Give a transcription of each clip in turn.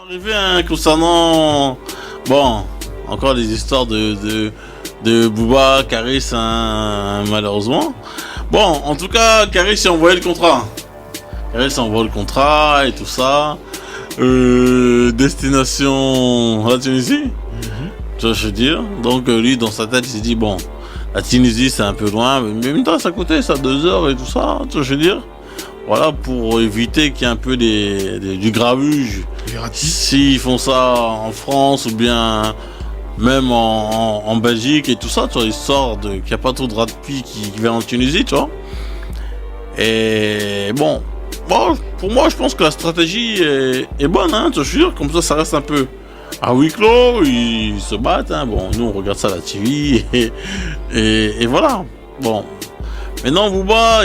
Arrivé concernant, bon, encore des histoires de Booba, Caris, malheureusement. Bon, en tout cas, Caris a envoyé le contrat. Caris a envoyé le contrat et tout ça. Destination la Tunisie, tu vois, je veux dire. Donc lui, dans sa tête, il s'est dit, bon, la Tunisie, c'est un peu loin, mais même temps, ça coûtait ça 2 heures et tout ça, tu vois, je veux dire. Voilà, pour éviter qu'il y ait un peu du grabuge. S'ils font ça en France ou bien même en Belgique et tout ça, tu vois, histoire qu'il n'y a pas trop de rapide qui vient en Tunisie, tu vois. Et bon, pour moi, je pense que la stratégie est bonne, hein, tu vois, je veux dire, comme ça reste un peu à huis clos, ils se battent, hein. Bon, nous, on regarde ça à la TV et voilà. Bon, maintenant, Booba,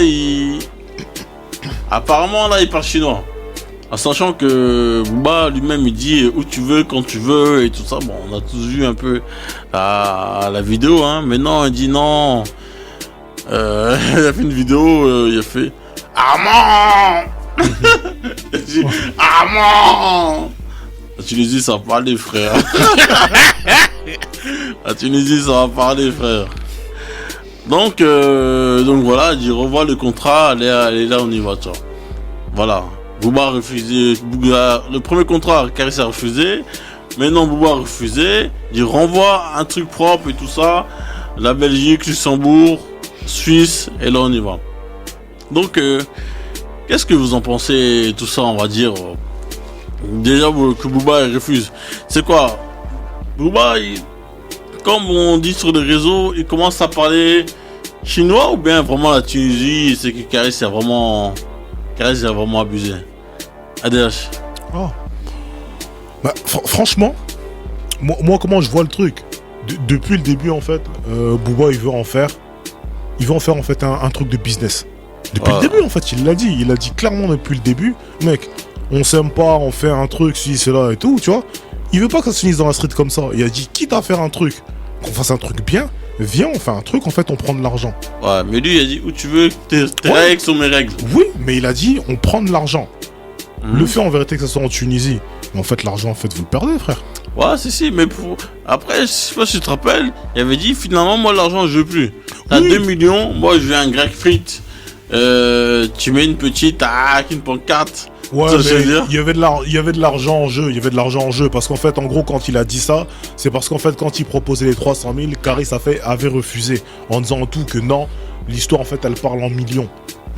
apparemment, là, il parle chinois. En sachant que Booba lui-même, il dit où tu veux, quand tu veux, et tout ça. Bon, on a tous vu un peu la vidéo, hein. Mais non, il dit non. Il a fait une vidéo, il a fait Armand. Il dit Armand. La Tunisie, ça va parler, frère. La Tunisie, ça va parler, frère. Donc voilà, il dit revois le contrat, allez là, on y va, tu vois. Voilà. Booba a refusé. Le premier contrat, Caris a refusé. Maintenant, Booba a refusé. Il renvoie un truc propre et tout ça. La Belgique, Luxembourg, Suisse, et là, on y va. Donc, qu'est-ce que vous en pensez, tout ça, on va dire déjà que Booba refuse. C'est quoi Booba, comme on dit sur les réseaux, il commence à parler chinois ou bien vraiment la Tunisie, c'est que Caris a vraiment abusé. ADH. Oh. Bah, franchement, moi comment je vois le truc depuis le début en fait, Booba il veut en faire en fait un truc de business. Depuis le début en fait, il l'a dit clairement depuis le début, mec, on s'aime pas, on fait un truc, si c'est là et tout, tu vois. Il veut pas que ça se finisse dans la street comme ça. Il a dit quitte à faire un truc, qu'on fasse un truc bien, viens on fait un truc, en fait on prend de l'argent. Ouais, mais lui il a dit où tu veux, tes règles sont mes règles. Oui, mais il a dit on prend de l'argent. Le fait en vérité que ça soit en Tunisie, mais en fait l'argent en fait vous le perdez, frère. Ouais, si, mais après, je sais pas si tu te rappelles, il avait dit finalement moi l'argent je veux plus. T'as 2 millions, moi je veux un grec frites. Tu mets une petite, une pancarte. Ouais, mais il y avait de l'argent en jeu, parce qu'en fait, en gros, quand il a dit ça, c'est parce qu'en fait, quand il proposait les 300 000, Caris avait refusé, en disant en tout que non, l'histoire, en fait, elle parle en millions.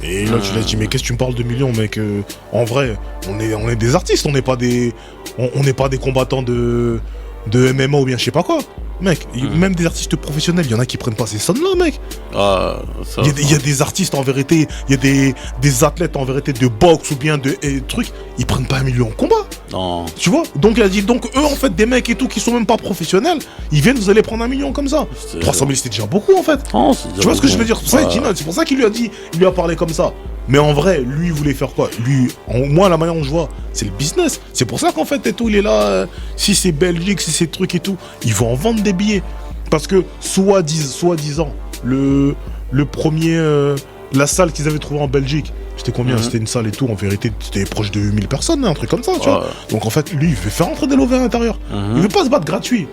Et là, tu l'as dit, mais qu'est-ce que tu me parles de millions, mec? En vrai, on est des artistes, on n'est pas des combattants de MMA ou bien je sais pas quoi. Mec, même des artistes professionnels, il y en a qui prennent pas ces sommes-là, mec. Il y a des artistes en vérité, il y a des athlètes en vérité de boxe ou bien de trucs, ils prennent pas 1 million en combat. Non. Tu vois? Donc il a dit, donc eux en fait, des mecs et tout qui sont même pas professionnels, ils viennent, vous allez prendre 1 million comme ça. 300 000 c'était déjà beaucoup en fait. Non, tu vois ce que je veux dire? C'est pour ça qu'il lui a dit, il lui a parlé comme ça. Mais en vrai, lui, il voulait faire quoi? Moi, la manière dont je vois, c'est le business. C'est pour ça qu'en fait, et tout, il est là. Si c'est Belgique, si c'est truc et tout, ils vont en vendre des billets. Parce que, soi-disant, le premier, la salle qu'ils avaient trouvée en Belgique, c'était combien? C'était une salle et tout, en vérité, c'était proche de 8000 personnes, un truc comme ça, tu vois. Donc en fait, lui, il veut faire entrer des lovés à l'intérieur. Il veut pas se battre gratuit.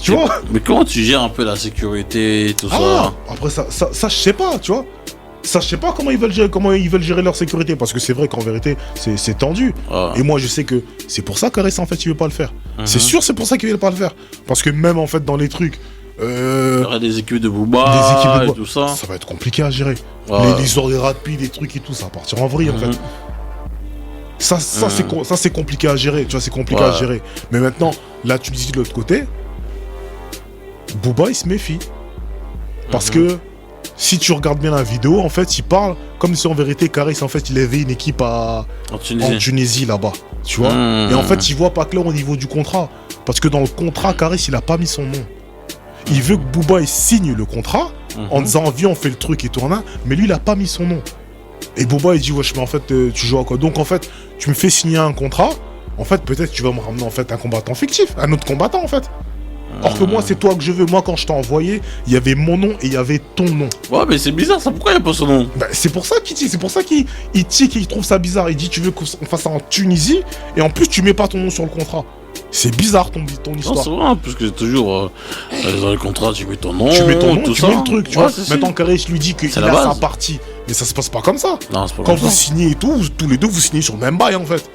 Tu vois? Mais comment tu gères un peu la sécurité et tout ça? Après, ça, je sais pas, tu vois. Ça, je sais pas comment ils veulent gérer leur sécurité, parce que c'est vrai qu'en vérité, c'est tendu. Et moi, je sais que c'est pour ça qu'Ares, en fait, il veut pas le faire. C'est sûr, c'est pour ça qu'il veut pas le faire. Parce que même, en fait, dans les trucs... il y aurait des équipes de Booba, et tout ça. Ça va être compliqué à gérer. Les histoires des rapides, des trucs et tout, ça va partir en vrille, en fait. Ça, c'est compliqué à gérer, tu vois, c'est compliqué à gérer. Mais maintenant, là, tu me dis de l'autre côté, Booba, il se méfie. Parce que si tu regardes bien la vidéo, en fait, il parle comme si en vérité, Caris, en fait, il avait une équipe en Tunisie là-bas. Tu vois. Et en fait, il voit pas clair au niveau du contrat. Parce que dans le contrat, Caris, il a pas mis son nom. Il veut que Booba il signe le contrat en disant viens, on fait le truc et tout, mais lui, il a pas mis son nom. Et Booba, il dit wesh, mais en fait, tu joues à quoi? Donc, en fait, tu me fais signer un contrat. En fait, peut-être tu vas me ramener en fait un combattant fictif, un autre combattant en fait. Or que moi, c'est toi que je veux. Moi, quand je t'ai envoyé, il y avait mon nom et il y avait ton nom. Ouais, mais c'est bizarre ça, pourquoi il n'y a pas son nom? Bah, c'est pour ça qu'il dit, c'est pour ça qu'il tique et qu'il trouve ça bizarre. Il dit, tu veux qu'on fasse ça en Tunisie et en plus, tu mets pas ton nom sur le contrat. C'est bizarre ton Non, histoire. c'est vrai, parce que c'est toujours dans le contrat, tu mets ton nom, Tu mets ton nom, tout tu ça. mets le truc, tu Ouais, vois. c'est Maintenant, Karis lui dit qu'il C'est a la sa base. partie. Mais ça se passe pas comme ça. Non, c'est pas Quand comme vous ça. signez et tout, tous les deux, vous signez sur le même bail, en fait.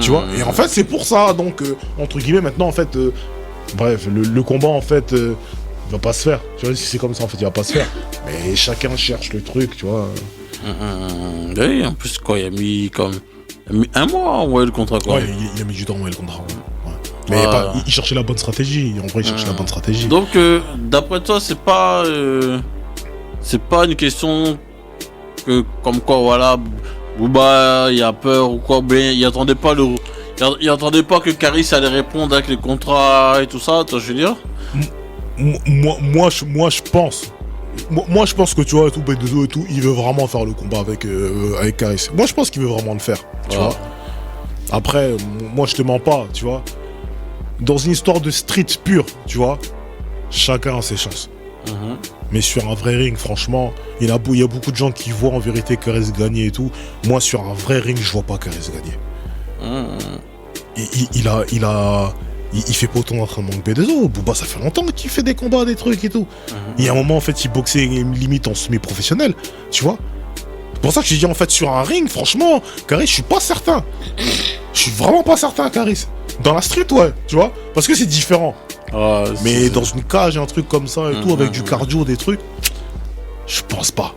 Tu vois. Et en fait, c'est pour ça. Donc, entre guillemets, maintenant, en fait, bref, le combat, en fait, va pas se faire. Tu vois, si c'est comme ça, en fait, il va pas se faire. Mais chacun cherche le truc, tu vois. Oui, en plus, quoi, il a mis un mois à envoyer le contrat, quoi. Ouais, il a mis du temps à envoyer le contrat. Ouais. Mais Voilà. il cherchait la bonne stratégie. En vrai, il cherchait la bonne stratégie. Donc, d'après toi, c'est pas une question que, comme quoi, voilà, Booba, il a peur ou quoi, mais il attendait pas que Karis allait répondre avec les contrats et tout ça, tu vois, je veux dire. Moi, je pense. Moi, je pense que tu vois, et tout, B2O et tout, il veut vraiment faire le combat avec Karis. Moi, je pense qu'il veut vraiment le faire. Tu vois. Après, moi, je te mens pas, tu vois. Dans une histoire de street pure, tu vois, chacun a ses chances. Mais sur un vrai ring, franchement, il y a beaucoup de gens qui voient en vérité Karis gagner et tout. Moi, sur un vrai ring, je vois pas Karis gagner. Il fait pas autant d'entraînement que B2O. Booba, ça fait longtemps qu'il fait des combats, des trucs et tout. Il y a un moment, en fait, il boxait limite en semi-professionnel, tu vois. C'est pour ça que j'ai dit, en fait, sur un ring, franchement, Karis, je suis pas certain. Je suis vraiment pas certain, Karis. Dans la street, ouais, tu vois, parce que c'est différent. Mais dans une cage, un truc comme ça et tout, avec du cardio, des trucs, je pense pas.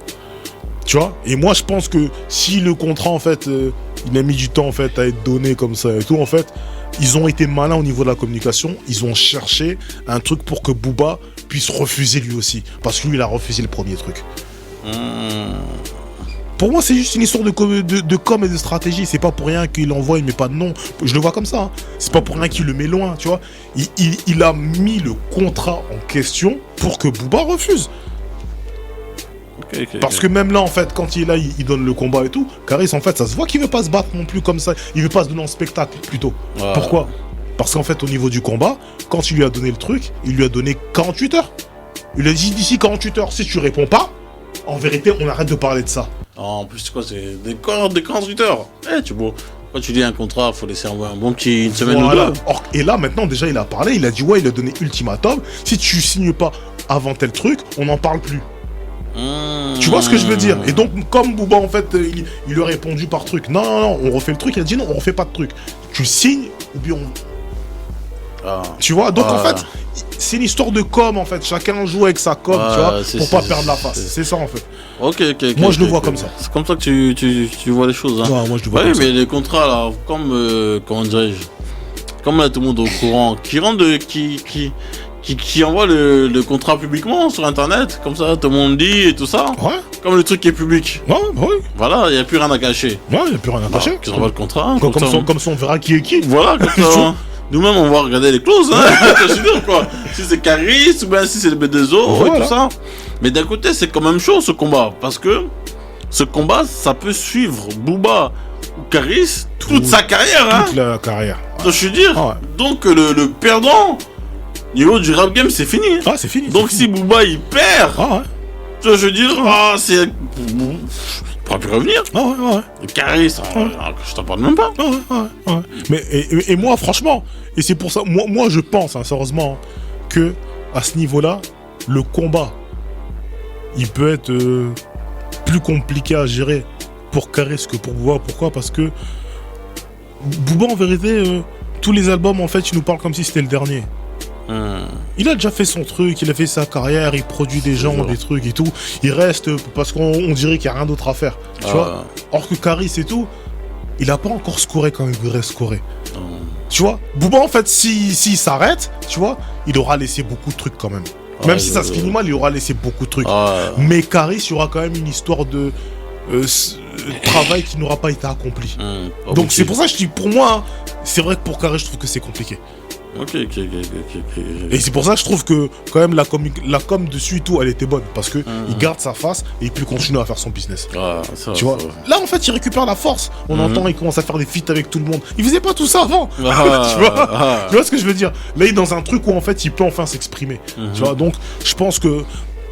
Tu vois. Et moi, je pense que si le contrat, en fait, il a mis du temps, en fait, à être donné comme ça et tout, en fait, ils ont été malins au niveau de la communication. Ils ont cherché un truc pour que Booba puisse refuser lui aussi. Parce que lui, il a refusé le premier truc. Pour moi, c'est juste une histoire de com et de stratégie. C'est pas pour rien qu'il envoie, il met pas de nom. Je le vois comme ça. Hein. C'est pas pour rien qu'il le met loin, tu vois. Il a mis le contrat en question pour que Booba refuse. Parce que même là, en fait, quand il est là, il donne le combat et tout. Karis, en fait, ça se voit qu'il veut pas se battre non plus comme ça. Il veut pas se donner en spectacle, plutôt. Pourquoi? Parce qu'en fait, au niveau du combat, quand il lui a donné le truc, il lui a donné 48 heures. Il lui a dit, d'ici 48 heures, si tu réponds pas, en vérité, on arrête de parler de ça. En plus, c'est quoi? C'est des 48 heures. Quand tu dis un contrat, faut laisser un bon petit une semaine ou deux. Et là, maintenant, déjà, il a parlé. Il a dit, ouais, il a donné ultimatum. Si tu signes pas avant tel truc, on n'en parle plus. Tu vois ce que je veux dire? Et donc, comme Booba, en fait, il lui a répondu par truc. Non, on refait le truc. Il a dit, non, on refait pas de truc. Tu signes, ou bien on... Tu vois? Donc, en fait, c'est une histoire de com, en fait. Chacun joue avec sa com, tu vois, pour pas perdre la face. C'est ça, en fait. Moi, je le vois comme ça. C'est comme ça que tu vois les choses, hein. Ouais, moi, je le vois comme ça. Oui, mais les contrats, là, comme, comment dirais-je, comme là, tout le monde est au courant, qui envoie le contrat publiquement sur internet, comme ça tout le monde dit et tout ça. Ouais. Comme le truc qui est public. Ouais, ouais. Voilà, il n'y a plus rien à cacher. Ouais, il n'y a plus rien à cacher. Qu'ils envoient le contrat. Comme ça, on verra qui est qui. Voilà, comme ça. Nous-mêmes, on va regarder les clauses, hein. Je veux dire, quoi. Si c'est Karis, ou bien si c'est le B2O, et tout ça. Mais d'un côté, c'est quand même chaud, ce combat. Parce que ce combat, ça peut suivre Booba ou Karis toute sa carrière, hein. Toute la carrière. Ouais. Je veux dire. Donc, le perdant, niveau du rap game, c'est fini. Ah, c'est fini. Donc, si Booba, il perd, je veux dire, c'est... Il pourra plus revenir. Et Karis, je t'en parle même pas. Mais, et moi, franchement, et c'est pour ça, moi je pense, hein, sérieusement, que à ce niveau-là, le combat, il peut être plus compliqué à gérer pour Karis que pour Booba. Pourquoi? Parce que Booba, en vérité, tous les albums, en fait, il nous parle comme si c'était le dernier. Il a déjà fait son truc, il a fait sa carrière, il produit des gens, des trucs et tout. Il reste parce qu'on dirait qu'il n'y a rien d'autre à faire. Tu vois. Or que Karis et tout, il a pas encore scoré quand il devrait scorer. Tu vois. Booba, en fait, s'il s'arrête, tu vois, il aura laissé beaucoup de trucs quand même. Même si ça se finit mal, il aura laissé beaucoup de trucs. Mais Karis, il y aura quand même une histoire de travail qui n'aura pas été accompli. Donc c'est pour ça que je dis, pour moi, c'est vrai que pour Karis, je trouve que c'est compliqué. Ok. Et c'est pour ça que je trouve que quand même la com dessus et tout, elle était bonne. Parce que il garde sa face et il peut continuer à faire son business. Ah, ça, tu vois. Là en fait il récupère la force. On entend, il commence à faire des feats avec tout le monde. Il faisait pas tout ça avant. Tu vois ce que je veux dire. Là il est dans un truc où en fait il peut enfin s'exprimer. Tu vois. Donc je pense que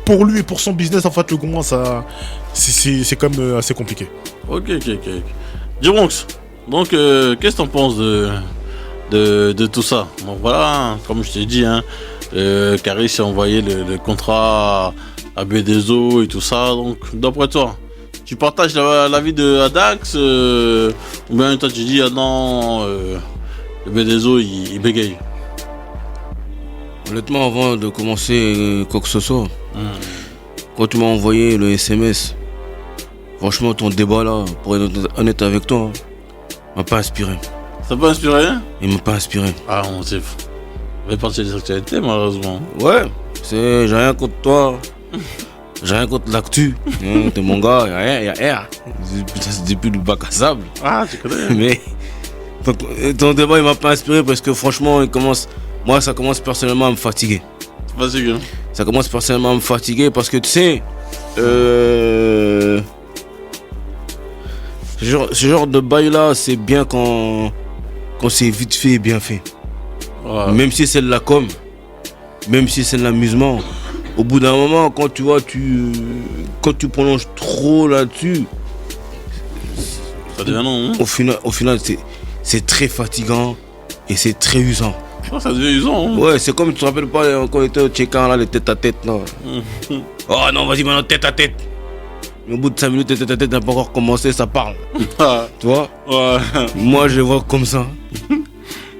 pour lui et pour son business en fait le Gouin ça c'est quand même assez compliqué. Ok. J-Ronx, donc qu'est-ce que t'en penses de tout ça? Bon voilà, comme je t'ai dit, Caris a envoyé le contrat à B2O et tout ça. Donc d'après toi, tu partages l'avis de Adax ou bien toi tu dis ah non, le B2O il bégaye? Honnêtement, avant de commencer quoi que ce soit, quand tu m'as envoyé le SMS, franchement ton débat là, pour être honnête avec toi, m'a pas inspiré. Ça peut inspirer? Il m'a pas inspiré. Ah on sait. On fait partie des actualités malheureusement. Ouais, j'ai rien contre toi. J'ai rien contre l'actu. T'es mon gars, y'a rien. C'est depuis le bac à sable. Ah tu connais. Mais ton débat il m'a pas inspiré parce que franchement ça commence personnellement à me fatiguer. Vas-y. Ça commence personnellement à me fatiguer parce que tu sais, ce genre de bail là c'est bien quand c'est vite fait et bien fait. Ouais. Même si c'est de la com, même si c'est de l'amusement, au bout d'un moment quand tu vois quand tu prolonges trop là-dessus, ça devient non. Au final c'est très fatigant et c'est très usant. Ça devient usant. Ouais, c'est comme tu te rappelles pas quand on était au check-in là, les tête à tête là. Oh non, vas-y maintenant tête à tête. Au bout de 5 minutes, tête à tête n'a pas encore commencé, ça parle. Tu vois? Ouais. Moi je vois comme ça.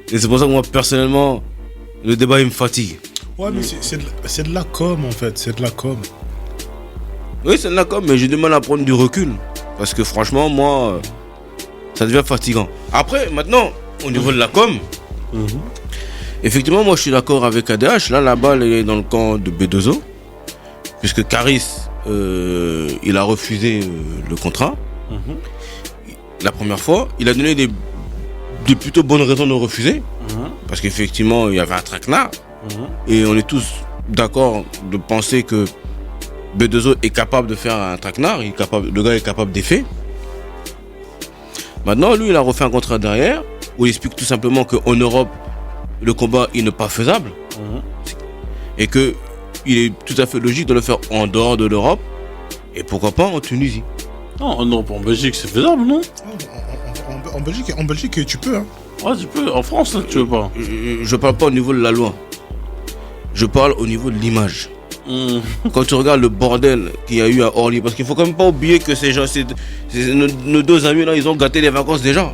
Et c'est pour ça que moi personnellement, le débat il me fatigue. Ouais, mais c'est de la com en fait, c'est de la com. Oui, c'est de la com, mais j'ai du mal à prendre du recul. Parce que franchement, moi, ça devient fatigant. Après, maintenant, au niveau de la com, effectivement, moi je suis d'accord avec ADH. Là, la balle est dans le camp de B2O. Puisque Caris, il a refusé le contrat. La première fois, il a donné des plutôt bonnes raisons de refuser. Parce qu'effectivement, il y avait un traquenard. Et on est tous d'accord de penser que B2O est capable de faire un traquenard. Le gars est capable des faits. Maintenant, lui, il a refait un contrat derrière où il explique tout simplement qu'en Europe, le combat il n'est pas faisable. Et que il est tout à fait logique de le faire en dehors de l'Europe. Et pourquoi pas en Tunisie. Non, en Belgique c'est faisable, non? En Belgique tu peux. Ouais, tu peux. En France, tu veux pas. Je parle pas au niveau de la loi. Je parle au niveau de l'image. Quand tu regardes le bordel qu'il y a eu à Orly, parce qu'il faut quand même pas oublier que ces gens, nos deux amis là, ils ont gâté les vacances des gens.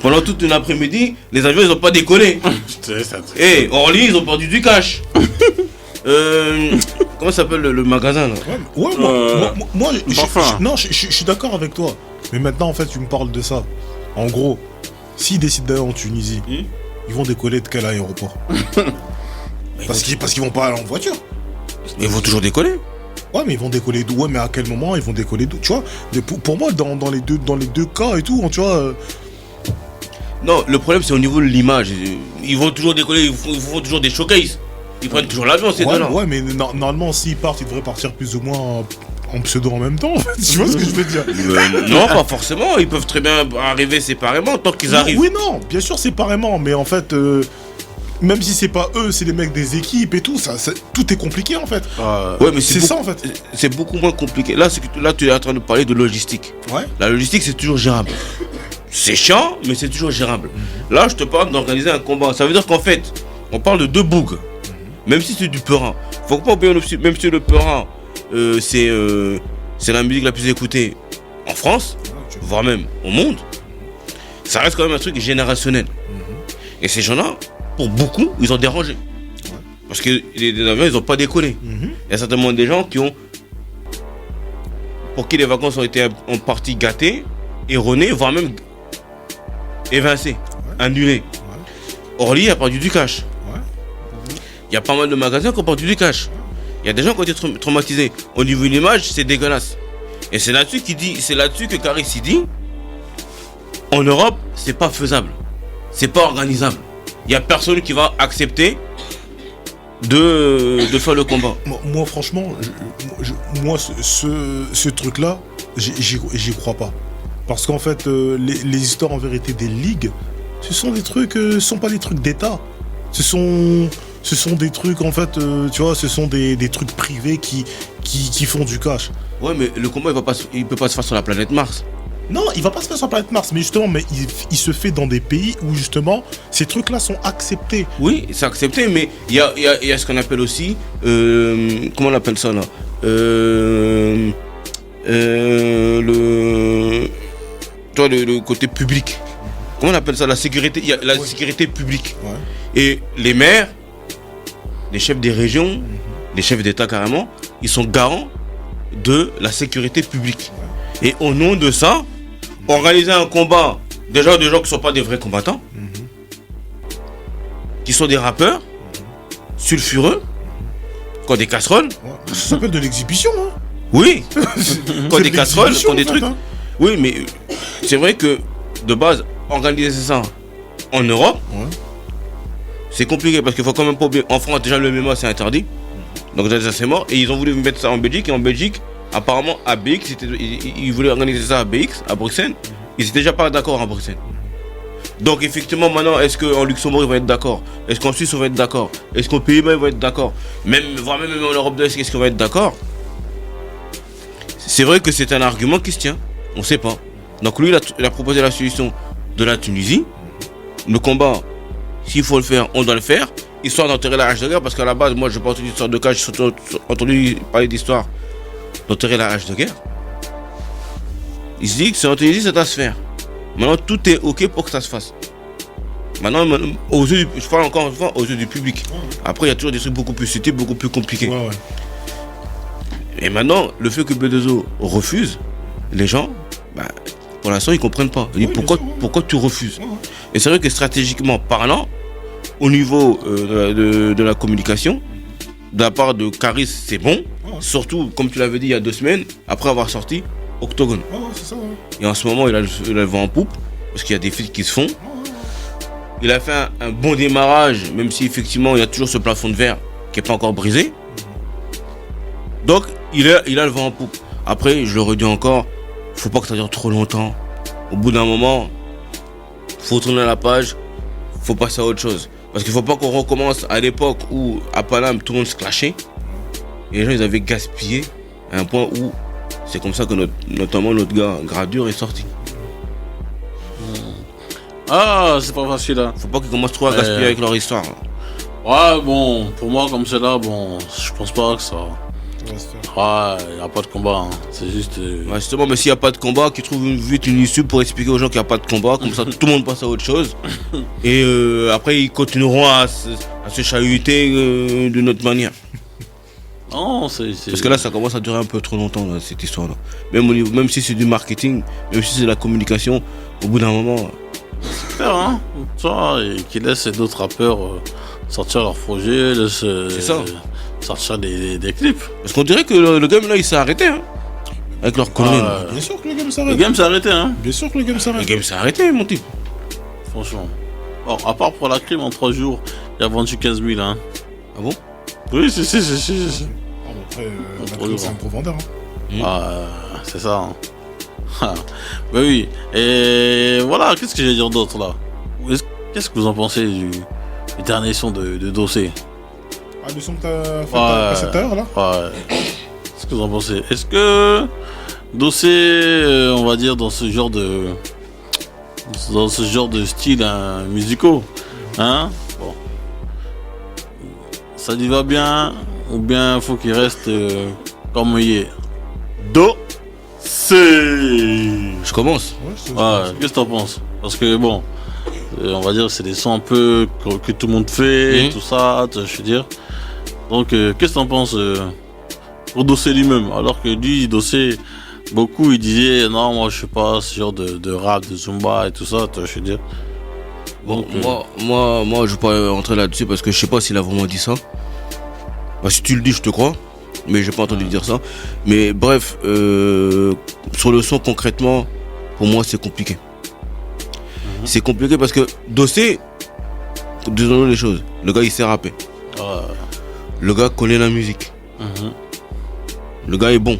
Pendant toute une après-midi, les avions ils ont pas décollé. Et Orly, ils ont perdu du cash. Comment s'appelle le magasin là? Moi, je suis d'accord avec toi. Mais maintenant, en fait, tu me parles de ça. En gros, s'ils décident d'aller en Tunisie, ils vont décoller de quel aéroport? Parce qu'ils vont pas aller en voiture. Ils vont toujours décoller. Ouais, mais ils vont décoller d'où? Ouais, mais à quel moment ils vont décoller d'où? Tu vois, pour moi, dans les deux cas et tout, tu vois. Non, le problème c'est au niveau de l'image. Ils vont toujours décoller, ils font toujours des showcases. Ils prennent toujours l'avion, c'est dedans. Ouais, mais normalement, s'ils partent, ils devraient partir plus ou moins en pseudo en même temps, en fait. Tu vois ce que je veux dire? Non, pas forcément. Ils peuvent très bien arriver séparément tant qu'ils arrivent. Oui, non, bien sûr séparément, mais en fait, même si c'est pas eux, c'est les mecs des équipes et tout, tout est compliqué en fait. Ouais, mais c'est ça en fait. C'est beaucoup moins compliqué. Là, tu es en train de parler de logistique. Ouais. La logistique, c'est toujours gérable. C'est chiant, mais c'est toujours gérable. Là, je te parle d'organiser un combat. Ça veut dire qu'en fait, on parle de deux bougs. Même si c'est du Perin. Faut pas oublier, même si le Perin, c'est la musique la plus écoutée en France, voire même au monde, ça reste quand même un truc générationnel. Et ces gens-là, pour beaucoup, ils ont dérangé. Parce que les avions, ils n'ont pas décollé. Il y a certainement des gens pour qui les vacances ont été en partie gâtées, erronées, voire même évincées, annulées. Orly a perdu du cash. Il y a pas mal de magasins qui ont perdu du cash. Il y a des gens qui ont été traumatisés. Au niveau de l'image, c'est dégueulasse. Et c'est là-dessus que Caris dit, en Europe, c'est pas faisable. C'est pas organisable. il y a personne qui va accepter de faire le combat. Moi franchement, ce truc-là, j'y crois pas. Parce qu'en fait, les histoires en vérité des ligues, ce sont des trucs, ce sont pas des trucs d'État. Ce sont des trucs en fait, tu vois, ce sont des trucs privés qui font du cash. Ouais, mais le combat il peut pas se faire sur la planète Mars. Non, il va pas se faire sur la planète Mars, mais justement, il se fait dans des pays où justement ces trucs-là sont acceptés. Oui, c'est accepté, mais il y a ce qu'on appelle aussi, comment on appelle ça là, le côté public. Comment on appelle ça, la sécurité? Il y a la sécurité publique. Ouais. Et les maires, les chefs des régions, les chefs d'État carrément, ils sont garants de la sécurité publique. Ouais. Et au nom de ça, organiser un combat, déjà des gens qui ne sont pas des vrais combattants, qui sont des rappeurs, sulfureux, qui ont des casseroles. Ouais. Ça s'appelle de l'exhibition, hein. Oui, qui ont des casseroles, qui ont des trucs. Hein. Oui, mais c'est vrai que de base, organiser ça en Europe, c'est compliqué parce qu'il faut quand même pas oublier. En France, déjà le MMA c'est interdit, donc déjà c'est mort. Et ils ont voulu mettre ça en Belgique, et en Belgique, apparemment à BX, ils voulaient organiser ça à BX, à Bruxelles. Ils étaient déjà pas d'accord à Bruxelles. Donc effectivement maintenant, est-ce qu'en Luxembourg ils vont être d'accord? Est-ce qu'en Suisse on va être d'accord? Est-ce qu'aux Pays-Bas ils vont être d'accord? Voire même en Europe de l'Est, est-ce qu'on va être d'accord? C'est vrai que c'est un argument qui se tient, on sait pas. Donc lui il a proposé la solution de la Tunisie. Le combat, s'il faut le faire, on doit le faire, histoire d'enterrer la hache de guerre, parce qu'à la base, moi, je n'ai pas entendu d'histoire de cas, j'ai entendu parler d'histoire d'enterrer la hache de guerre. Il se dit que c'est en Tunisie, ça doit se faire. Maintenant, tout est OK pour que ça se fasse. Maintenant, aux yeux je parle encore une fois aux yeux du public. Après, il y a toujours des trucs beaucoup plus subtils, beaucoup plus compliqués. Ouais. Et maintenant, le fait que B2O refuse, les gens, pour l'instant, ils ne comprennent pas. Ils disent, pourquoi tu refuses? Et c'est vrai que stratégiquement parlant, au niveau de la communication, de la part de Caris, c'est bon. Surtout, comme tu l'avais dit il y a 2 semaines, après avoir sorti Octogone. C'est ça, Et en ce moment, il a le vent en poupe, parce qu'il y a des feats qui se font. Il a fait un bon démarrage, même si effectivement, il y a toujours ce plafond de verre qui n'est pas encore brisé. Donc, il a le vent en poupe. Après, je le redis encore, faut pas que ça dure trop longtemps. Au bout d'un moment, faut tourner la page, faut passer à autre chose. Parce qu'il faut pas qu'on recommence à l'époque où à Paname tout le monde se clashait. Et les gens ils avaient gaspillé à un point où c'est comme ça que notamment notre gars Gradure est sorti. Ah, c'est pas facile hein. Faut pas qu'ils commencent trop à gaspiller avec leur histoire. Ouais, bon, pour moi comme c'est là, bon, je pense pas que ça. Ouais, y a pas de combat, hein. C'est juste. Ouais, justement, mais s'il y a pas de combat, qu'ils trouvent vite une issue pour expliquer aux gens qu'il n'y a pas de combat, comme ça tout le monde passe à autre chose. Et après, ils continueront à se chahuter d'une autre manière. Non, c'est. Parce que là, ça commence à durer un peu trop longtemps, là, cette histoire-là. Même si c'est du marketing, même si c'est de la communication, au bout d'un moment. C'est clair, hein. Tu vois, et qu'ils laissent d'autres rappeurs sortir leurs projets, c'est ça. Sortir des clips. Parce qu'on dirait que le game là il s'est arrêté hein. Avec leur conneries. Bien sûr que le game s'arrête. Le game s'est arrêté hein. Bien sûr que le game s'arrête. Le game s'est arrêté mon type. Franchement. Bon, à part pour la crime en 3 jours, il a vendu 15 000 hein. Ah bon? Oui, si. Après, la crime c'est un gros vendeur hein. C'est ça hein. Bah oui. Et voilà, qu'est-ce que j'ai à dire d'autre là? Qu'est-ce que vous en pensez du dernier son de Dossé? Le son que t'as fait à cette heure là? Ouais. Qu'est-ce que vous en pensez? Est-ce que Dossé, on va dire dans ce genre de style hein, musicaux, hein? Bon. Ça lui va bien ou bien faut qu'il reste comme il est? Dossé. Je commence. Ouais, qu'est-ce que t'en penses? Parce que bon, on va dire c'est des sons un peu que tout le monde fait et tout ça, je veux dire. Donc, qu'est-ce que t'en penses pour Dossé lui-même? Alors que lui, Dossé, beaucoup, il disait non, moi je fais pas ce genre de rap, de zumba et tout ça, je veux dire. Bon, moi, je vais pas rentrer là-dessus parce que je sais pas s'il a vraiment dit ça. Bah, si tu le dis, je te crois, mais j'ai pas entendu dire ça. Mais bref, sur le son concrètement, pour moi, c'est compliqué. C'est compliqué parce que Dossé, disons les choses. Le gars, il sait rapper. Ouais. Le gars connaît la musique. Mhm. Le gars est bon.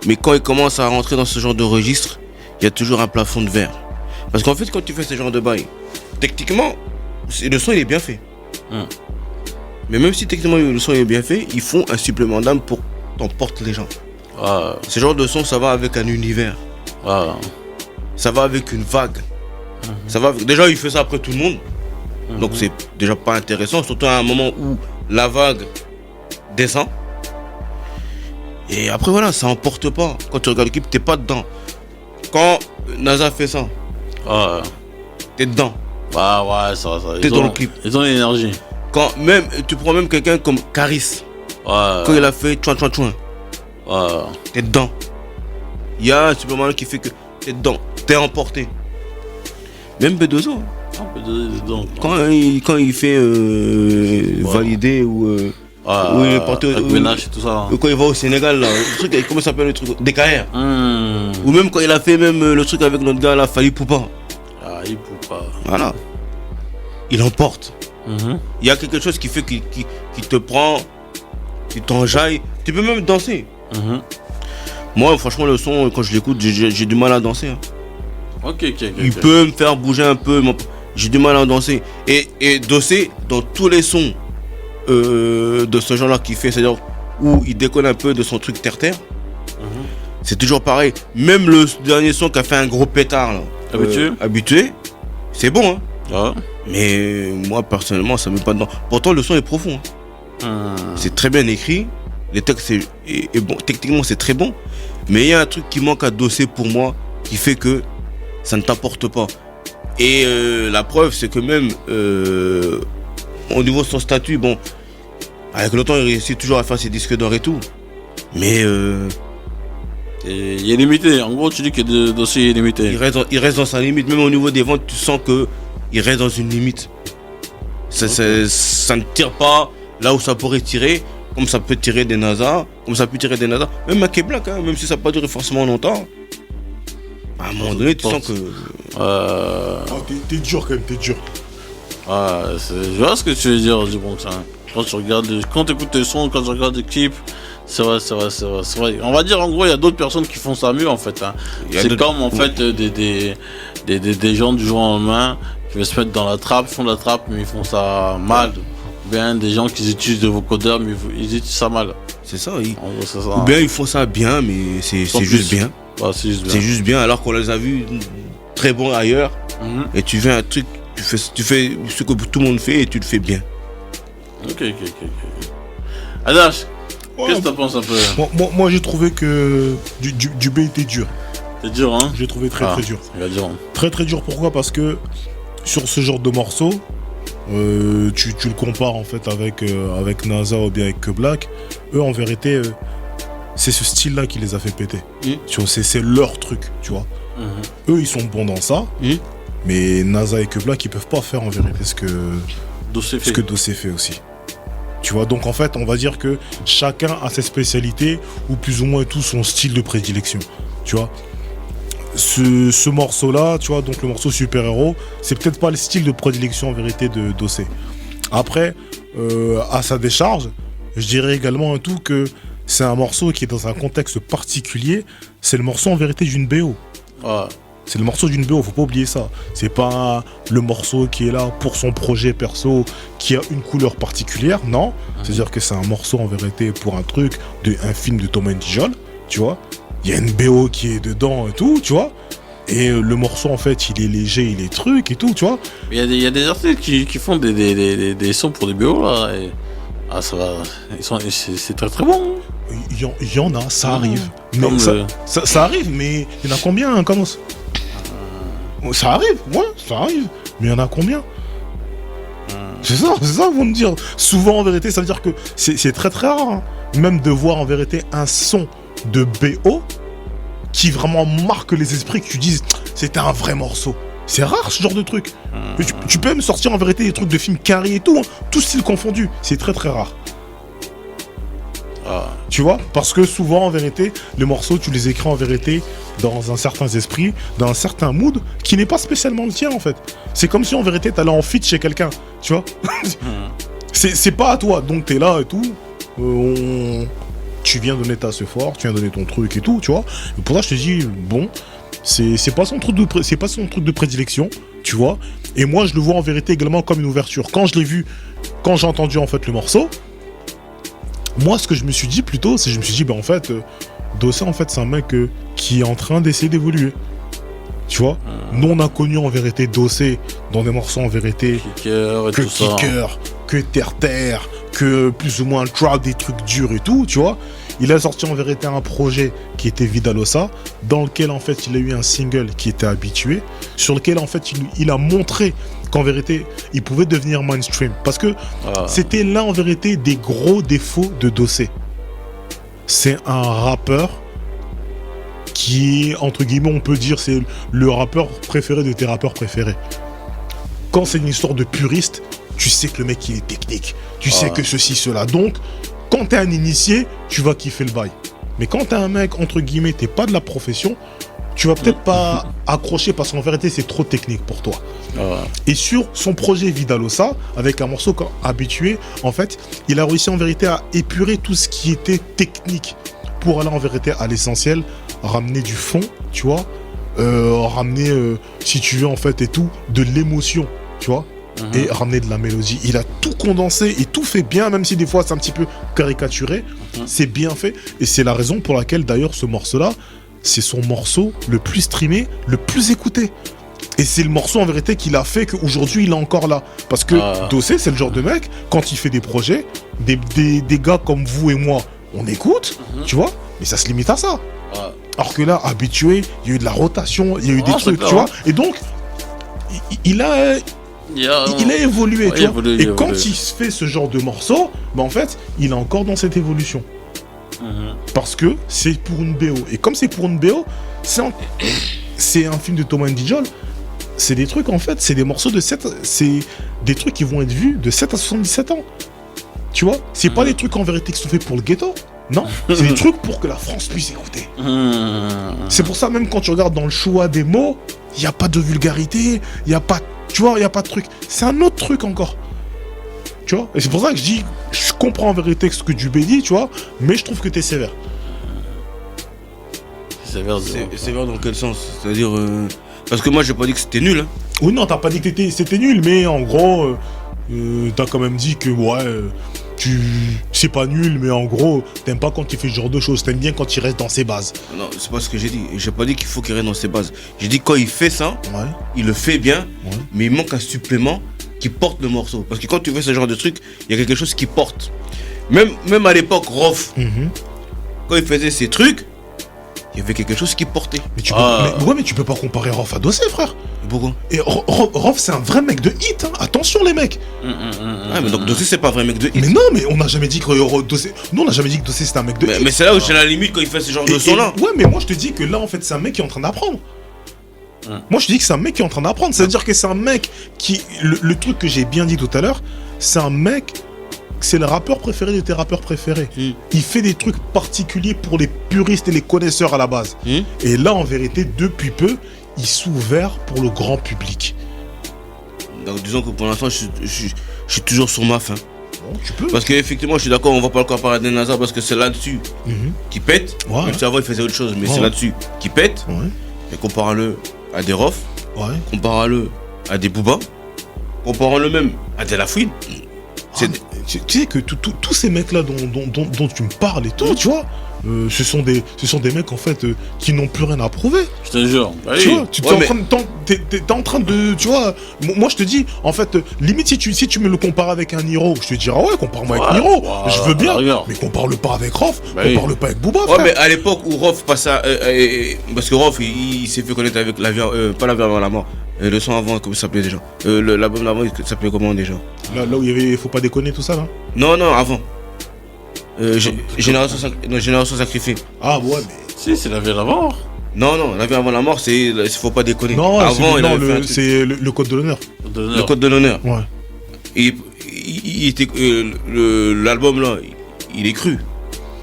Mais quand il commence à rentrer dans ce genre de registre, il y a toujours un plafond de verre. Parce qu'en fait, quand tu fais ce genre de bail, techniquement, le son, il est bien fait. Mais même si techniquement, le son est bien fait, ils font un supplément d'âme pour t'emporter les gens. Ouais. Ce genre de son, ça va avec un univers. Ouais. Ça va avec une vague. Ça va avec... Déjà, il fait ça après tout le monde. Donc, c'est déjà pas intéressant. Surtout à un moment où la vague descend. Et après, voilà, ça emporte pas. Quand tu regardes l'équipe, t'es pas dedans. Quand NASA fait ça, t'es dedans. Ouais, ça. T'es dans le clip. Ils ont l'énergie. Quand même, tu prends même quelqu'un comme Caris. Ouais. Quand il a fait chouin, Ouais. t'es dedans. Il y a un supplément qui fait que t'es dedans. T'es emporté. Même B2O. Donc, Quand il fait valider ou il est porté avec Benache et tout ça. quand il va au Sénégal là, le truc, comment ça s'appelle le truc DKR. Ou même quand il a fait même le truc avec notre gars là, Fali Poupa. Ah, il peut pas. Voilà. Il emporte. Il y a quelque chose qui fait qui te prend, qui t'enjaille. Tu peux même danser. Moi franchement le son quand je l'écoute j'ai du mal à danser. Hein. Ok. Il peut me faire bouger un peu, mais j'ai du mal à danser. Et Dossé, dans tous les sons de ce genre-là qu'il fait, c'est-à-dire où il déconne un peu de son truc terre-terre, c'est toujours pareil. Même le dernier son qui a fait un gros pétard, là, habitué, c'est bon. Hein. Mais moi, personnellement, ça me met pas dedans. Pourtant, le son est profond. Hein. C'est très bien écrit. Les textes est bon. Techniquement, c'est très bon. Mais il y a un truc qui manque à Dossé pour moi, qui fait que ça ne t'apporte pas. Et la preuve, c'est que même au niveau de son statut, bon, avec le temps, il réussit toujours à faire ses disques d'or et tout. Mais il est limité. En gros, tu dis que le dossier est limité. Il reste dans sa limite. Même au niveau des ventes, tu sens que il reste dans une limite. Ça ne tire pas là où ça pourrait tirer, comme ça peut tirer des NASA, Même Mackay Black, hein, même si ça n'a pas duré forcément longtemps. À un moment donné, tu sens que... T'es dur quand même, t'es dur. Je vois ce que tu veux dire, du bon ça. Quand tu écoutes tes sons, quand tu regardes des clips, c'est vrai. On va dire en gros, il y a d'autres personnes qui font ça mieux en fait. Hein. C'est comme en fait des gens du jour au lendemain qui veulent se mettre dans la trappe, font de la trappe, mais ils font ça mal. Ou bien des gens qui utilisent de vocodeurs, mais ils utilisent ça mal. C'est ça, En gros, c'est ça. Ou bien ils font ça bien, mais c'est juste bien. Ouais, c'est juste bien, alors qu'on les a vus très bons ailleurs. Et tu fais un truc, tu fais ce que tout le monde fait et tu le fais bien. Ok. Adash, qu'est-ce que t'en penses un peu? Moi j'ai trouvé que du B était dur. C'est dur, hein? J'ai trouvé très dur. Dur. Très dur, pourquoi? Parce que sur ce genre de morceau, tu le compares en fait avec NASA ou bien avec Black. Eux en vérité, c'est ce style-là qui les a fait péter. Tu vois, c'est leur truc, tu vois. Eux ils sont bons dans ça, mais NASA et Black ils peuvent pas faire en vérité ce que Dossé fait aussi. Tu vois, donc en fait, on va dire que chacun a ses spécialités ou plus ou moins tout son style de prédilection. Tu vois, ce morceau-là, tu vois, donc le morceau super-héros, c'est peut-être pas le style de prédilection en vérité de Dossé. Après, à sa décharge, je dirais également un tout que c'est un morceau qui est dans un contexte particulier. C'est le morceau en vérité d'une BO. C'est le morceau d'une BO, faut pas oublier ça. C'est pas le morceau qui est là pour son projet perso, qui a une couleur particulière, non. C'est-à-dire que c'est un morceau en vérité pour un truc, un film de Thomas Dijol, tu vois. Il y a une BO qui est dedans et tout, tu vois. Et le morceau en fait, il est léger, il est truc et tout, tu vois. Il y a des artistes qui font des sons pour des BO là. Et... ça va. C'est très très bon. Il y en a, ça arrive. Mais ça arrive, mais il y en a combien, hein, comment ça arrive, ouais, ça arrive. Mais il y en a combien? C'est ça, vous me dire. Souvent, en vérité, ça veut dire que c'est très très rare. Hein. Même de voir en vérité un son de BO qui vraiment marque les esprits, que tu dises c'était un vrai morceau. C'est rare ce genre de truc. Tu peux même sortir en vérité des trucs de films carrés et tout, hein, tout style confondu. C'est très très rare. Tu vois, parce que souvent en vérité, les morceaux tu les écris en vérité dans un certain esprit, dans un certain mood qui n'est pas spécialement le tien en fait. C'est comme si en vérité t'allais en feat chez quelqu'un, tu vois. C'est pas à toi, donc t'es là et tout. Tu viens donner ta fort, tu viens donner ton truc et tout, tu vois. Et pour ça je te dis bon, c'est pas son truc de prédilection, tu vois. Et moi je le vois en vérité également comme une ouverture. Quand je l'ai vu, quand j'ai entendu en fait le morceau. Moi, ce que je me suis dit plutôt, c'est que je me suis dit, en fait, Dossé, en fait, c'est un mec qui est en train d'essayer d'évoluer. Tu vois, nous, on a connu en vérité Dossé dans des morceaux en vérité Kicker et que tout ça. Kicker, que Terre, que plus ou moins Trap, des trucs durs et tout, tu vois. Il a sorti en vérité un projet qui était Vidalosa, dans lequel en fait il a eu un single qui était Habitué, sur lequel en fait il a montré qu'en vérité il pouvait devenir mainstream. Parce que c'était là en vérité des gros défauts de Dossé. C'est un rappeur qui est, entre guillemets, on peut dire, c'est le rappeur préféré de tes rappeurs préférés. Quand c'est une histoire de puriste, tu sais que le mec il est technique, tu sais que ceci, cela. Donc, quand t'es un initié, tu vas kiffer le bail. Mais quand t'es un mec, entre guillemets, t'es pas de la profession, tu vas peut-être pas accrocher parce qu'en vérité, c'est trop technique pour toi. Et sur son projet Vidalosa, avec un morceau Habitué, en fait, il a réussi en vérité à épurer tout ce qui était technique pour aller en vérité à l'essentiel, ramener du fond, tu vois, ramener, si tu veux, en fait, et tout, de l'émotion, tu vois. Et ramener de la mélodie. Il a tout condensé et tout fait bien, même si des fois c'est un petit peu caricaturé. C'est bien fait. Et c'est la raison pour laquelle d'ailleurs ce morceau-là, c'est son morceau le plus streamé, le plus écouté. Et c'est le morceau en vérité qu'il a fait qu'aujourd'hui il est encore là. Parce que Dossé, c'est le genre de mec, quand il fait des projets, des gars comme vous et moi, on écoute, tu vois, mais ça se limite à ça. Alors que là, Habitué, il y a eu de la rotation, il y a eu des trucs, tu vois. Et donc, il a évolué, tu vois. Et quand il se fait ce genre de morceau, bah en fait, il est encore dans cette évolution. Parce que c'est pour une BO. Et comme c'est pour une BO, c'est un film de Thomas Ndiol. C'est des trucs, en fait, c'est des morceaux de 7... C'est des trucs qui vont être vus de 7 à 77 ans. Tu vois, c'est pas des trucs en vérité qui sont faits pour le ghetto. Non, c'est des trucs pour que la France puisse écouter. C'est pour ça, même quand tu regardes dans le choix des mots, il n'y a pas de vulgarité, il n'y a pas... Tu vois, il n'y a pas de truc. C'est un autre truc encore. Tu vois. Et c'est pour ça que je dis, je comprends en vérité ce que Dubé dit, tu vois, mais je trouve que t'es sévère. Sévère dans quel sens? C'est-à-dire... Parce que moi, j'ai pas dit que c'était nul. Hein. Oui, non, t'as pas dit que c'était nul, mais en gros, t'as quand même dit que, c'est pas nul, mais en gros, t'aimes pas quand il fait ce genre de choses. T'aimes bien quand il reste dans ses bases. Non, c'est pas ce que j'ai dit. J'ai pas dit qu'il faut qu'il reste dans ses bases. J'ai dit quand il fait ça, il le fait bien, mais il manque un supplément qui porte le morceau. Parce que quand tu fais ce genre de truc, il y a quelque chose qui porte. Même à l'époque, Rof, quand il faisait ces trucs, il y avait quelque chose qui portait. Mais tu peux pas comparer Rof à Dossé, frère. Pourquoi? Et Rof, c'est un vrai mec de hit, hein. Attention, les mecs. Mais donc Dossé, c'est pas un vrai mec de hit. Mais non, mais on n'a jamais dit que Dossé... Nous, on n'a jamais dit que Dossé, c'était un mec de hit. Mais c'est là où j'ai la limite quand il fait ce genre de son-là. Ouais, mais moi, je te dis que là, en fait, c'est un mec qui est en train d'apprendre. Moi, je te dis que c'est un mec qui est en train d'apprendre. C'est-à-dire que c'est un mec qui... Le truc que j'ai bien dit tout à l'heure, c'est un mec... C'est le rappeur préféré de tes rappeurs préférés. Il fait des trucs particuliers pour les puristes et les connaisseurs à la base. Et là, en vérité, depuis peu, il s'ouvre pour le grand public. Donc, disons que pour l'instant, je suis toujours sur ma fin. Bon, tu peux. Parce qu'effectivement, je suis d'accord, on va pas le comparer à Den Hazard parce que c'est là-dessus qui pète. Même si avant, il faisait autre chose, mais c'est là-dessus qui pète. Et compare-le à des Rof, compare-le à des Booba, comparons-le même à De La Fouine. Tu sais que tous ces mecs-là dont tu me parles et tout, tu vois, ce sont des mecs en fait qui n'ont plus rien à prouver. Je te jure. Tu vois, t'es en train de, tu vois, moi je te dis, en fait, limite si tu me le compares avec un Niro, je te dirais ouais, compare-moi avec Niro, je veux bien, mais compare-le pas avec Rof, compare-le pas avec Booba. Ouais, mais à l'époque où Rof passait, parce que Rof il s'est fait connaître avec la vie, pas la vie avant la mort. Le son avant, comment ça s'appelait déjà? L'album d'avant, il s'appelait comment déjà? Là où il y avait Faut pas déconner, tout ça là? Non, avant. Génération sacrifiée. Ah ouais, mais... Si, c'est la vie avant. Non, la vie avant la mort, c'est Faut pas déconner. Non, avant, c'est le code de l'honneur. Le code de l'honneur. Ouais. Et il était l'album là, il est cru.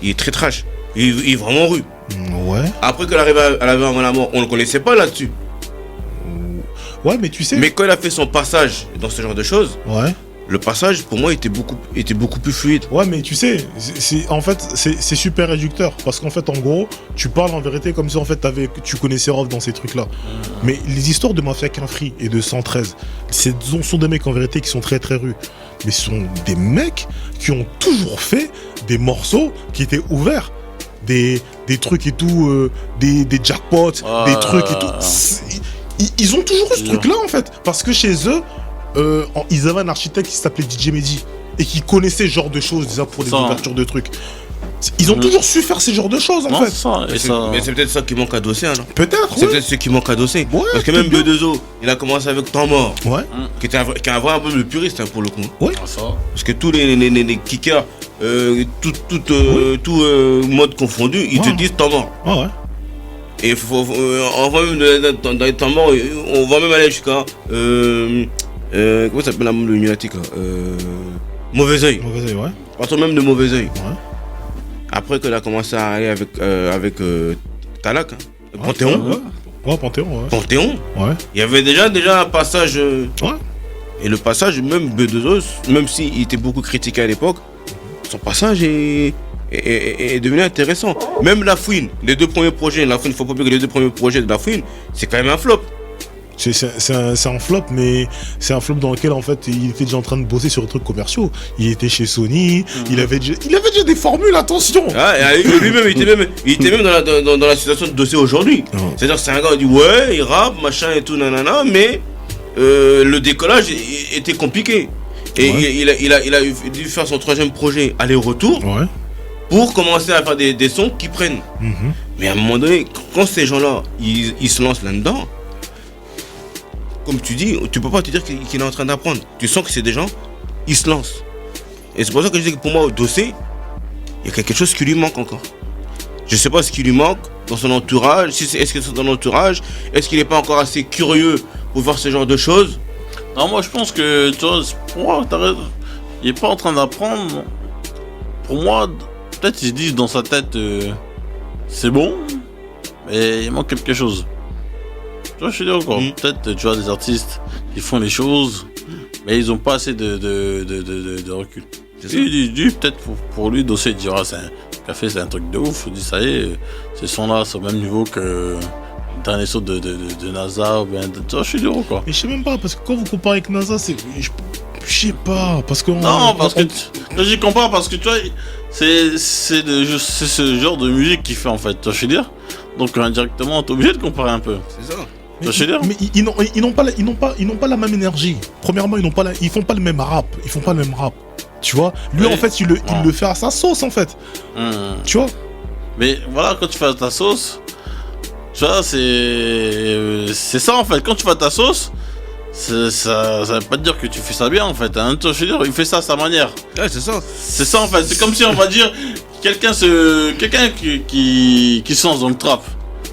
il est très trash. Il est vraiment rude. Ouais. Après qu'elle arrive à la vie avant la mort, on le connaissait pas là-dessus. Ouais, mais tu sais. Mais quand il a fait son passage dans ce genre de choses, Ouais. le passage pour moi était beaucoup plus fluide. Ouais, mais tu sais, en fait, c'est super réducteur. Parce qu'en fait, en gros, tu parles en vérité comme si en fait tu connaissais Rof dans ces trucs-là. Mais les histoires de Mafia Qu'un Free et de 113, sont des mecs en vérité qui sont très très rudes. Mais ce sont des mecs qui ont toujours fait des morceaux qui étaient ouverts. Des trucs et tout, des jackpots, des trucs et tout. Ils ont toujours eu ce truc-là en fait. Parce que chez eux, ils avaient un architecte qui s'appelait DJ Mehdi et qui connaissait ce genre de choses déjà pour les ouvertures de trucs. Ils ont toujours su faire ces genres de choses en fait. Mais c'est peut-être ça qui manque à Dossé, non? Peut-être. C'est peut-être ce qui manque à Dossé. Ouais, parce que même B2O, il a commencé avec Temps Mort. Ouais. Qui est un vrai album de puriste, hein, pour le coup. Ouais. Parce que tous les kickers, tout mode confondu, ils te disent Temps Mort. Ah ouais. Et on va même dans les Temps Morts, on va même aller jusqu'à comment ça s'appelle le lunatique là, Mauvais Oeil. Mauvais Oeil, ouais. Partons même de Mauvais Oeil. Ouais. Après qu'elle a commencé à aller avec Talak, hein. Panthéon. Ouais, Panthéon, ouais. Panthéon. Ouais. Il y avait déjà un passage. Ouais. Et le passage, même B2O, même s'il était beaucoup critiqué à l'époque, son passage est devenu intéressant. Même La Fouine, les deux premiers projets, La Fouine, faut pas oublier que les deux premiers projets de La Fouine, c'est quand même un flop. C'est un flop, mais c'est un flop dans lequel en fait il était déjà en train de bosser sur des trucs commerciaux. Il était chez Sony, il avait déjà des formules, attention. Ah, et lui-même, il était même dans la situation de Dossé aujourd'hui. C'est-à-dire c'est un gars qui dit ouais, il rappe, machin et tout, nanana, mais le décollage était compliqué. Et il a dû faire son troisième projet aller-retour pour commencer à faire des sons qui prennent. Mais à un moment donné, quand ces gens-là, ils se lancent là-dedans, comme tu dis, tu peux pas te dire qu'il est en train d'apprendre. Tu sens que c'est des gens, ils se lancent. Et c'est pour ça que je dis que pour moi, au Dossé, il y a quelque chose qui lui manque encore. Je sais pas ce qui lui manque dans son entourage. Est-ce que c'est dans l'entourage? Est-ce qu'il n'est pas encore assez curieux pour voir ce genre de choses? Non, moi je pense que, tu vois, pour moi, il est pas en train d'apprendre. Pour moi, peut-être il se dit dans sa tête, c'est bon, mais il manque quelque chose. Tu vois, je suis dit encore. Peut-être, tu vois, des artistes qui font les choses, mais ils ont pas assez de recul. Peut-être pour lui, Dossé dira, Café, c'est un truc de ouf. Il dit, ça y est, ces sons-là sont au même niveau que le dernier saut de NASA. Ou bien, tu vois, je suis dur, quoi. Mais je sais même pas, parce que quand vous comparez avec NASA, c'est. Je sais pas, parce que. Non, parce que. J'y compare parce que, tu vois, c'est ce genre de musique qu'il fait, en fait. Tu vois, je veux dire. Donc, indirectement, t'es obligé de comparer un peu. C'est ça. Mais ils n'ont pas la même énergie. Premièrement, ils font pas le même rap. Tu vois, lui en fait, il le fait à sa sauce en fait. Tu vois. Mais voilà, quand tu fais ta sauce, tu vois, c'est ça en fait. Quand tu fais ta sauce, ça veut pas dire que tu fais ça bien en fait. Hein. Je veux dire, il fait ça à sa manière. Ouais, c'est ça. C'est ça en fait. C'est comme si on va dire quelqu'un qui se lance dans le trap.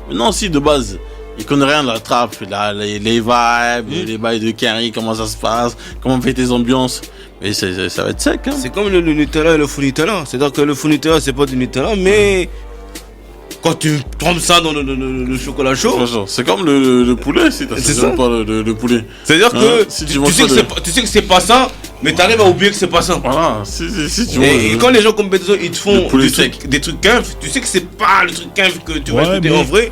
Mais non, si de base. Il connaît rien de la trap, les vibes, les bails de carry, comment ça se passe, comment on fait tes ambiances. Mais ça va être sec, hein. C'est comme le Nutella et le faux Nutella. C'est-à-dire que le faux Nutella, c'est pas du Nutella, mais quand tu trempes ça dans le chocolat chaud. C'est comme le poulet, si tu sais pas le poulet. C'est-à-dire que si tu sais que c'est pas ça, mais t'arrives à oublier que c'est pas ça. Voilà, si tu vois. Et quand les gens comme Benzo, ils te font des trucs cave, tu sais que c'est pas le truc cave que tu vas écouter en vrai.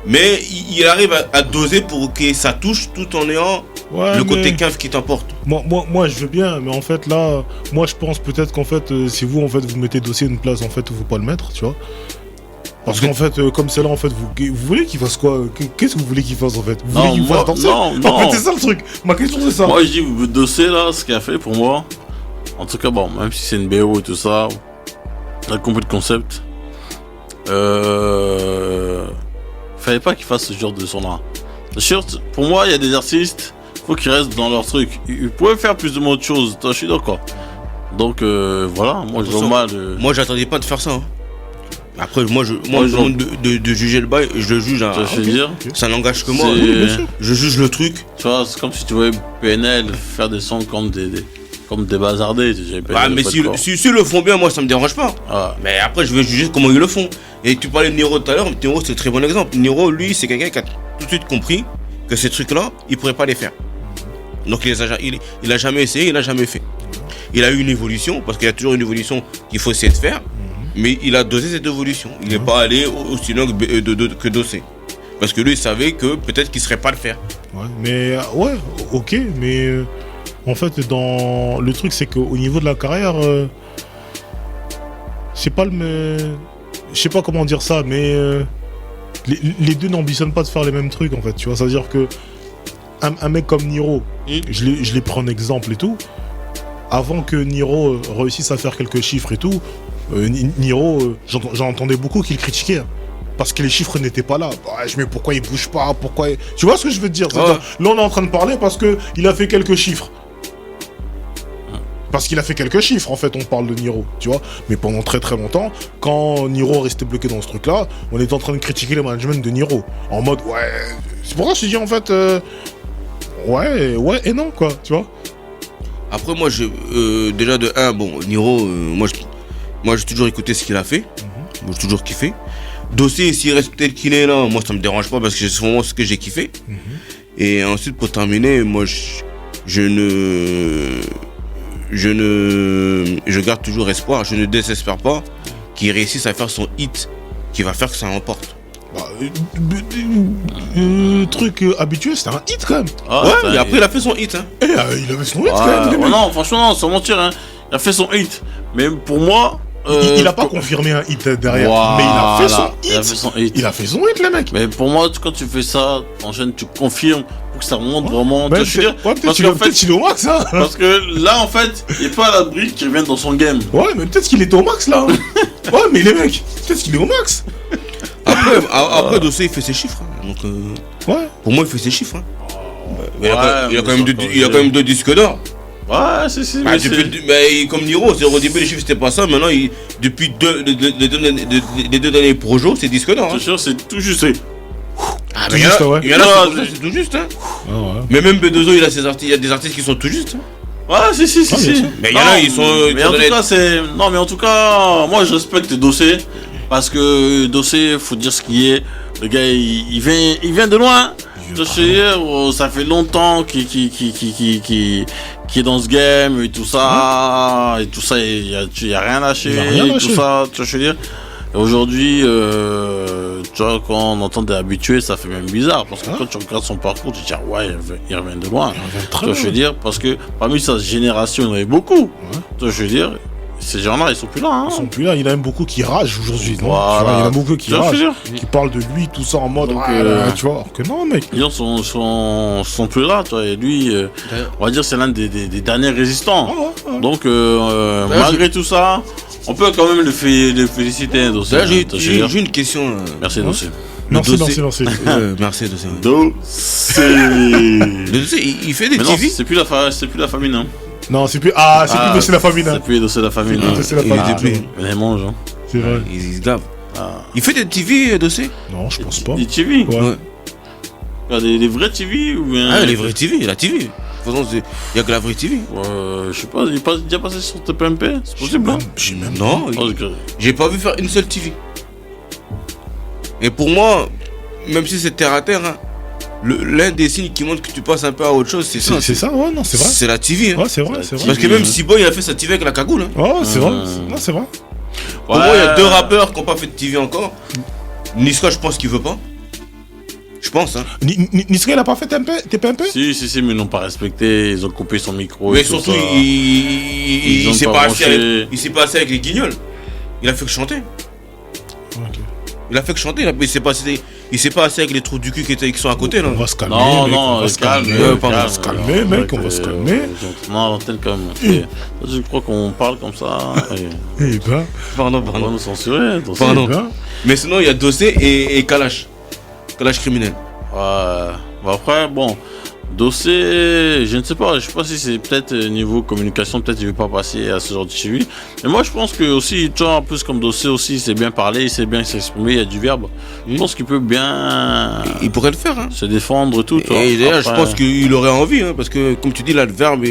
Mais il arrive à doser pour que ça touche tout en ayant le côté cave qui t'emporte. Moi, je veux bien, mais en fait, là, moi, je pense peut-être qu'en fait, si vous, en fait, vous mettez Dossé une place, en fait, où il faut pas le mettre, tu vois. Parce qu'en fait, comme c'est là, en fait, vous voulez qu'il fasse quoi? Qu'est-ce que vous voulez qu'il fasse, en fait? Vous voulez qu'il fasse danser? Non. En fait, c'est ça le truc. Ma question, c'est ça. Moi, je dis, Dossé, là, ce qu'il a fait pour moi, en tout cas, bon, même si c'est une BO et tout ça, on a compris le concept. Fallait pas qu'ils fassent ce genre de son-là. Pour moi, il y a des artistes, faut qu'ils restent dans leur truc. Ils pouvaient faire plus de choses, je suis d'accord. Donc voilà, moi je vois mal. Moi, j'attendais pas de faire ça. Hein. Après, moi je demande de juger le bail, je le juge. Ça n'engage que moi. Je juge le truc. Tu vois, c'est comme si tu voyais PNL faire des sons comme comme des bazardés. Mais si le font bien, moi ça me dérange pas. Mais après, je vais juger comment ils le font. Et tu parlais de Niro tout à l'heure, Niro c'est un très bon exemple. Niro, lui, c'est quelqu'un qui a tout de suite compris que ces trucs-là, il pourrait pas les faire. Donc il a jamais essayé, il a jamais fait. Il a eu une évolution, parce qu'il y a toujours une évolution qu'il faut essayer de faire, mais il a dosé cette évolution. Il n'est pas allé aussi loin que Dossé. Parce que lui, il savait que peut-être qu'il ne serait pas le faire. Ok, mais en fait, le truc, c'est qu'au niveau de la carrière, c'est pas le. Je sais pas comment dire ça, mais les deux n'ambitionnent pas de faire les mêmes trucs, en fait, tu vois. C'est-à-dire que un mec comme Niro, je l'ai pris en exemple et tout. Avant que Niro réussisse à faire quelques chiffres et tout, Niro, j'entendais beaucoup qu'il critiquait. Parce que les chiffres n'étaient pas là. Mais pourquoi il bouge pas? Tu vois ce que je veux te dire? Là, on est en train de parler parce qu'il a fait quelques chiffres. Parce qu'il a fait quelques chiffres, en fait, on parle de Niro, tu vois. Mais pendant très très longtemps, quand Niro restait bloqué dans ce truc-là, on était en train de critiquer le management de Niro. En mode, c'est pour ça que je te dis, en fait, ouais et non, quoi, tu vois. Après, moi, déjà de 1, Niro, moi, j'ai toujours écouté ce qu'il a fait. Moi, j'ai toujours kiffé. Dossé, s'il reste tel qu'il est là, moi, ça me dérange pas parce que c'est vraiment ce que j'ai kiffé. Et ensuite, pour terminer, moi, je garde toujours espoir, je ne désespère pas qu'il réussisse à faire son hit qui va faire que ça remporte. Truc habitué, c'était un hit quand même. Et après il a fait son hit. Il a fait son hit quand même. Non, franchement, sans mentir, il a fait son hit. Mais pour moi. Il a pas confirmé un hit derrière, mais il a fait son hit. Il a fait son hit, le mec. Mais pour moi, quand tu fais ça, en chaîne, tu confirmes pour que ça remonte vraiment. Peut-être qu'il est au max, hein. Parce que là, en fait, il est pas à l'abri qu'il revienne dans son game. Ouais, mais peut-être qu'il était au max là. Mais les mecs, peut-être qu'il est au max. Après Dossé, il fait ses chiffres. Donc, pour moi, il fait ses chiffres. Il a quand même 2 disques d'or. Ouais, c'est. Mais comme Niro, au début les chiffres c'était pas ça, maintenant depuis les deux derniers projets, c'est disque d'or. C'est sûr, c'est tout juste. Il y en a, c'est tout juste. Mais même B2O, il y a des artistes qui sont tout juste. Si. Mais il y en a, ils sont. Mais en tout cas, moi je respecte Dossé. Parce que Dossé, faut dire ce qui est. Le gars, il vient de loin. Ça fait longtemps qu'il est dans ce game et tout ça, il y a rien lâché, tout ça, tu vois ce que je veux dire. Et aujourd'hui, tu vois, quand on entend des habitués, ça fait même bizarre, parce que quand tu regardes son parcours, tu te dis, il revient de loin, tu vois ce que je veux dire, parce que parmi sa génération, il y en avait beaucoup, tu vois ce que je veux dire. Ces gens-là, ils sont plus là. Hein. Ils sont plus là. Il y en a même beaucoup qui ragent aujourd'hui. Voilà. Il y en a beaucoup qui ragent, qui parlent de lui, tout ça en mode. Donc, tu vois, alors que non, mec. Les gens sont plus là, tu vois. Et lui, on va dire, c'est l'un des derniers résistants. Donc, malgré tout ça, on peut quand même le féliciter. Dossé. Là, j'ai une question. Merci, Dossé. Merci. Merci, Dossé. Dossé, il fait des TV. C'est plus la famille, non. Non, c'est plus. C'est plus Dossé la famille. C'est plus Dossé la famille. Il les mange. C'est vrai. Il se gave. Il fait des TV, Dossé? Non, je pense pas. Des TV? Ouais. Des vrais TV ou bien. Les vrais TV, la TV. De toute façon, il n'y a que la vraie TV. Je sais pas, il est déjà passé sur TPMP? C'est possible, non? Non, j'ai pas vu faire une seule TV. Et pour moi, même si c'est terre à terre, l'un des signes qui montre que tu passes un peu à autre chose, c'est ça. C'est ça, ouais, non, c'est vrai. C'est la TV. Ouais, c'est vrai. Parce que même Siboy, il a fait sa TV avec la cagoule. Oh, c'est vrai. Non, c'est vrai. Pour moi, il y a 2 rappeurs qui n'ont pas fait de TV encore. Niska, je pense qu'il veut pas. Je pense. Niska, il a pas fait TPMP? Si, mais ils n'ont pas respecté. Ils ont coupé son micro. Mais surtout, il s'est pas assis avec les guignols. Il a fait que chanter. Il a fait que chanter, il s'est pas assis avec les trous du cul qui sont à côté là. On va se calmer. On va se calmer, mec, on va se calmer. Non, l'antenne quand même. Je crois qu'on parle comme ça. Pardon. On va nous censurer. Pardon. Mais sinon, il y a Dossé et Kalash. Kalash criminel. Après, Dossé, je ne sais pas si c'est peut-être niveau communication, peut-être il veut pas passer à ce genre de suivi. Mais moi je pense que aussi, tu vois, en plus comme Dossé aussi, il sait bien parler, il sait bien s'exprimer, il y a du verbe. Je pense qu'il peut bien. Il pourrait le faire, se défendre tout. Et d'ailleurs, je pense qu'il aurait envie, parce que comme tu dis là, le verbe,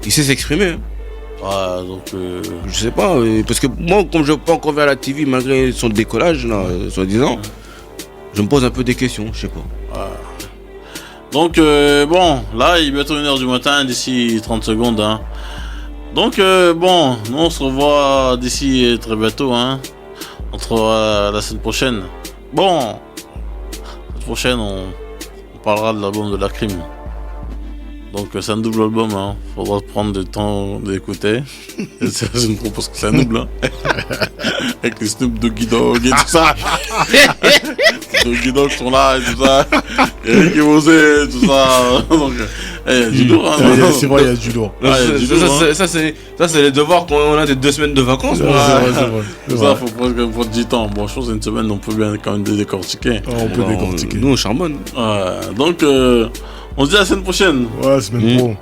Il sait s'exprimer. Ouais, donc. Je sais pas, parce que moi, comme je n'ai pas encore vu à la TV, malgré son décollage, là, soi-disant, je me pose un peu des questions, je sais pas. Ouais. Donc, bon, là, il est bientôt 1h du matin, d'ici 30 secondes. Hein. Donc, bon, nous, on se revoit d'ici très bientôt. Hein. On se revoit la semaine prochaine. Bon, la semaine prochaine, on parlera de l'album de la crime. Donc, c'est un double album. Hein. Faudra prendre le temps d'écouter. Parce que c'est un double. Hein. Avec les Snoop Doggy Dogg et tout ça. Doggy Dogg sont là et tout ça. Eric Mosé, tout ça. Donc, il y a du lourd. Hein, c'est vrai, il y a du lourd. Ça, c'est les devoirs qu'on a des 2 semaines de vacances. C'est vrai. Ça, faut prendre du temps. Bon, je pense qu'une semaine, on peut bien quand même décortiquer. On peut décortiquer. Nous, on charbonne. Donc, on se dit à la semaine prochaine. Ouais, semaine pro.